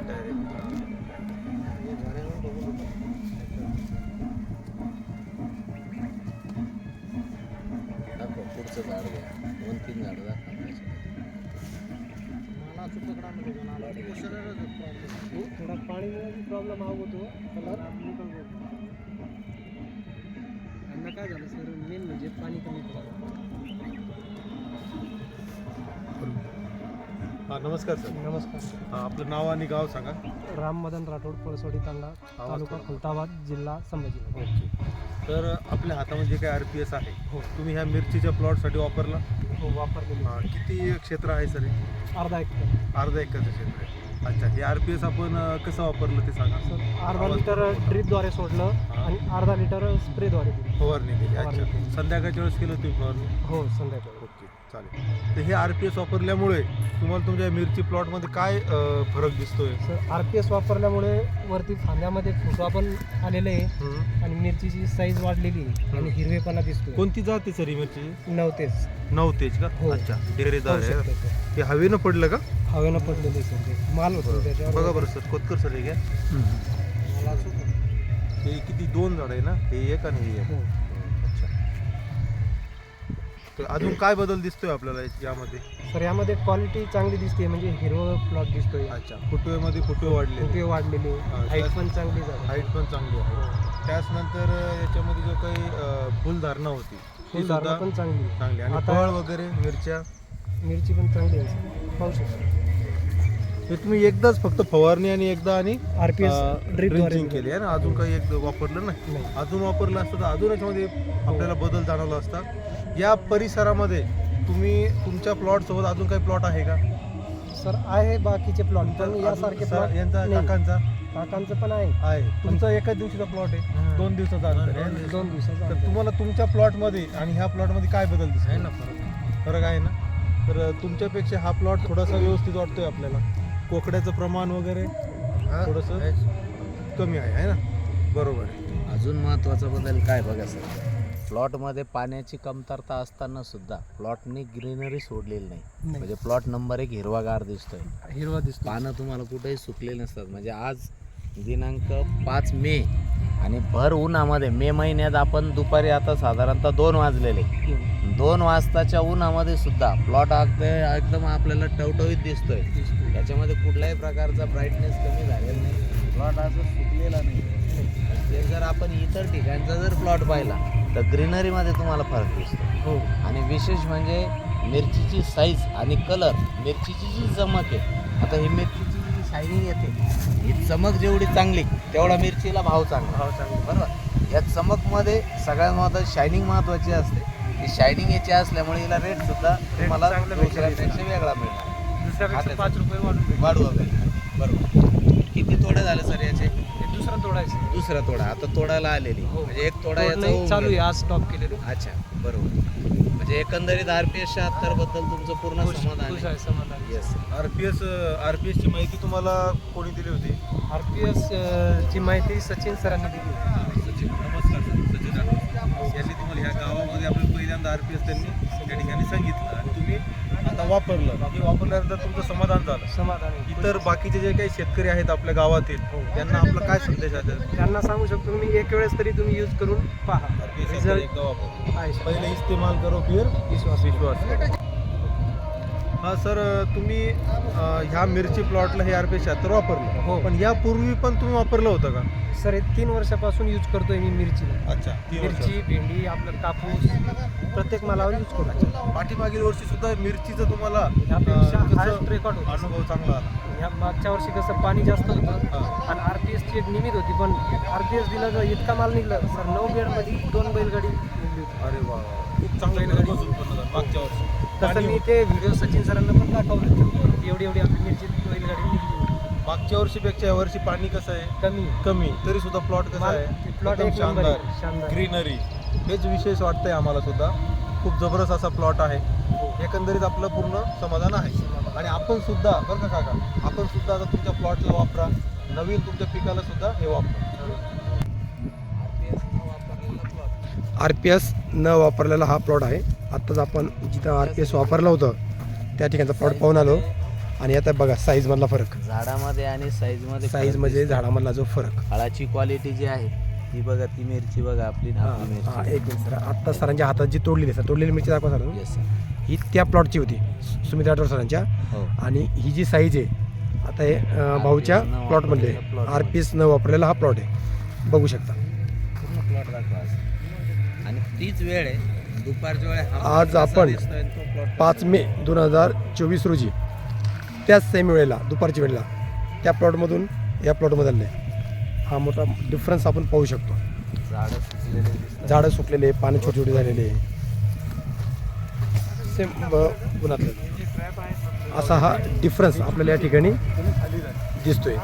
दाखव पुढचं झाड घ्या, 2-3 झाडं दाखवा. थोडा पाणी प्रॉब्लेम होतो कलर यांना काय झालं सर, मेन म्हणजे पाणी कमी पडलं. हां नमस्कार सर. नमस्कार. हां आपलं नाव आणि गाव सांगा. राम मदन राठोड, पळसोडी तांडा, तालुका खुलताबाद, जिल्हा संभाजीनगर. ओके. तर आपल्या हातामध्ये जे काही RPS आहे हो. तुम्ही ह्या मिरचीच्या प्लॉटसाठी वापरला. हो वापरलेली. हां किती क्षेत्र आहे सर हे? अर्धा एकर. अर्धा एकरचं क्षेत्र आहे. अच्छा हे RPS आपण कसं वापरलं ते सांगा. सर अर्धा लिटर ड्रीपद्वारे सोडलं आणि अर्धा लिटर स्प्रेद्वारे दिली. फवारणी केली. फवारणी अच्छा केली. संध्याकाळच्या वेळेस केलं तुम्ही फवारणी. हो संध्याकाळी. ओके चालेल. तर हे RPS वापरल्यामुळे तुम्हाला तुमच्या मिरची प्लॉटमध्ये काय फरक दिसतोय? सर RPS वापरल्यामुळे वरती फांद्यामध्ये फुटवा पण आलेले आहे आणि मिरचीची साईज वाढलेली आहे आणि हिरवेपणा दिसतोय. कोणती जात आहे सर ही मिरची? नवतेच. 9 तेज का? हो. अच्छा डेरेदार पाहू आहे. शकता सर. हे हवेनं पडलं का? हवेनं पडलेले सर ते माल होतो त्याच्यावर. बघा बरं सर कोतकर सर हे घ्या. हे किती 2 झाड आहे ना, हे एक आणि हे एक. हो. अच्छा. तर अजून काय बदल दिसतोय आपल्याला यामध्ये? सर यामध्ये क्वालिटी चांगली दिसते, म्हणजे हिरवं प्लॉट दिसतोय. अच्छा फुटवेमध्ये फुटवे वाढले, फुटवे वाढलेले, हा, हाईट त्याच- पण चांगली झाली. हाईट पण चांगली आहे. त्याचनंतर याच्यामध्ये जो काही फुलधारणा होती ती फुलधारणा सुद्धा पण चांगली आहे. चांगली आणि आता- फळ वगैरे मिरच्या मिरची पण चांगली आहे सर. पाहू शकता. हे तुम्ही एकदाच फक्त फवारणी आणि एकदा आणि RPS ड्रिंचिंग केली आहे ना, अजून काही एक वापरलं नाही. नाही. अजून वापरलं असतं तर अजून याच्यामध्ये आपल्याला बदल जाणवला असता. या परिसरामध्ये तुम्ही तुमच्या प्लॉट सोबत अजून काही प्लॉट आहे का सर आहे बाकीचे प्लॉट पण यासारखे अजून प्लॉट यांचा काकांचा काकांचं पण आहे. आहे. तुमचा एकाच दिवशीचा प्लॉट आहे, 2 दिवसाचा अंतर आहे. 2 दिवसाचा तर तुम्हाला तुमच्या प्लॉटमध्ये आणि ह्या प्लॉटमध्ये काय बदल दिसतो? आहे ना फरक. फरक आहे ना. तर तुमच्यापेक्षा हा प्लॉट थोडासा व्यवस्थित वाटतोय आपल्याला. कोकड्याचं प्रमाण वगैरे थोडंसं कमी आहे ना. बरोबर आहे. अजून महत्त्वाचा बदल काय बघा सर, प्लॉटमध्ये पाण्याची कमतरता असताना सुद्धा प्लॉटनी ग्रीनरी सोडलेली नाही. नाही. म्हणजे प्लॉट नंबर 1 हिरवागार दिसतोय. हिरवा दिसतो. पानं तुम्हाला कुठेही सुकलेली नसतात. म्हणजे आज दिनांक 5 मे आणि भर उन्हामध्ये मे महिन्यात आपण दुपारी आता साधारणतः 2 वाजलेले, 2 वाजताच्या उन्हामध्ये सुद्धा प्लॉट एकदम आपल्याला टवटवीत दिसतोय. त्याच्यामध्ये कुठल्याही प्रकारचा ब्राईटनेस कमी झालेला नाही. प्लॉट असं सुकलेला नाही. ते जर आपण इतर ठिकाणचा जर प्लॉट पाहिला तर ग्रीनरीमध्ये तुम्हाला फरक दिसतो. हो. आणि विशेष म्हणजे मिरचीची साईज आणि कलर, मिरचीची जी चमक आहे, आता ही मिरचीची जी शायनिंग येते, ही चमक जेवढी चांगली तेवढा मिरचीला भाव चांगला. बरोबर. या चमकमध्ये सगळ्यात महत्त्वाची शायनिंग महत्त्वाची असते. ही शायनिंग याची असल्यामुळे हिला रेट सुद्धा तुम्हाला दुसऱ्यापेक्षा वेगळा मिळणार. दुसऱ्यापेक्षा 5 रुपये वाढू वगैरे. बरोबर. किती तोडे झाले सर याचे? दुसरा तोडायचं. दुसरा तोडा आता तोडायला आलेली. म्हणजे एक तोडा याचा नाही, होऊन चालू आहे गेला. आज स्टॉप केलेलं. अच्छा बरोबर. म्हणजे एकंदरीत RPS 76 बद्दल तुमचं पूर्ण समाधान खुश आहे. आहे, समाधान. येस. RPS ची माहिती तुम्हाला कोणी दिली होती? RPS ची माहिती सचिन सरांनी दिली. सचिन. नमस्कार सर. सचिन राठोड. यांनी तुम्हाला ह्या गावामध्ये आपल्याला पहिल्यांदा RPS त्यांनी त्या ठिकाणी सांगितलं आणि तुम्ही आता वापरलं. हे वापरल्यानंतर तुमचं समाधान झालं. समाधान आहे. इतर बाकीचे जे काही शेतकरी आहेत आपल्या गावातील त्यांना आपला काय संदेश आहे? त्यांना सांगू शकतो मी, एक वेळेस तरी तुम्ही यूज करून पहा. रिझल्ट एकदा वापर. आहे. पहिले इस्तेमाल करो फिर विश्वास. हा सर तुम्ही ह्या मिरची प्लॉटला हे RPS 76 वापरलं. हो. पण यापूर्वी पण तुम्ही वापरलं होतं का? सर हे 3 वर्षापासून यूज करतोय मी मिरचीला. अच्छा. 3 वर्ष. मिरची, भेंडी, आपलं कापूस प्रत्येक मालावर यूज करतो. पाठीमागील वर्षी सुद्धा मिरचीचं तुम्हाला यापेक्षा कसं हायस्ट रेकॉर्ड होता. अनुभव चांगला आला. ह्या मागच्या वर्षी कसं पाणी जास्त होतं आणि RPS ची एक निमित होती, पण RPS दिला तर इतका माल निघला सर. 9 बेडमध्ये 2 बैलगाडी निघली होती. अरे वा, खूप चांगलं भरघोस उत्पन्न झालं मागच्या वर्षी. तसं मी ते व्हिडिओ सचिन सरांना पण दाखवलं. एवढी आपली मिरची बैलगाडी निघली होती. मागच्या वर्षीपेक्षा या वर्षी पाणी कसं आहे? कमी. तरी सुद्धा प्लॉट कसा आहे? प्लॉट एकदम एक नंबर आहे. शानदार. शानदार. ग्रीनरी हेच विशेष वाटतंय आम्हाला सुद्धा. खूप जबरदस्त असा प्लॉट आहे. एकंदरीत आपलं पूर्ण समाधान आहे. आणि आपण सुद्धा बरं का काका, आपण सुद्धा आता तुमच्या प्लॉटला वापरा, नवीन तुमच्या पिकाला सुद्धा हे वापरा. RPS न वापरलेला हा प्लॉट आहे. आत्ताच आपण जिथं RPS वापरलं होतं त्या ठिकाणचा प्लॉट पाहून आलो. आणि आता बघा साईजमधला फरक, झाडामध्ये आणि साईजमध्ये साईज म्हणजे झाडामधला जो फरक. फळाची क्वालिटी जी आहे ती बघा, ती मिरची बघा आपली ना, आपली हां मिरची. एक मिनिट सर, आत्ता सरांच्या हातात जी तोडलेली सर, तोडलेली मिरची दाखवा सर. Yes, sir. ही त्या प्लॉटची होती सुमित राठोड सरांच्या. हो. आणि ही जी साईज आहे आता हे भाऊच्या RPS न प्लॉटमधले वापरलेला plot RPS न वापरलेला हा प्लॉट आहे, बघू शकता. पूर्ण प्लॉट दाखवा आज. आणि तीच वेळ आहे दुपारच्या वेळ आज आपण 5 मे 2024 रोजी त्याच सेम वेळेला दुपारच्या वेळेला त्या प्लॉटमधून या प्लॉटमध्ये आले. हा मोठा डिफरन्स आपण पाहू शकतो. झाडं सुकलेले दिसतात. झाडं सुकलेले, पानं छोटे छोटे झालेले, सेम गुणातलं असा हा डिफरन्स आपल्याला या ठिकाणी दिसतोय.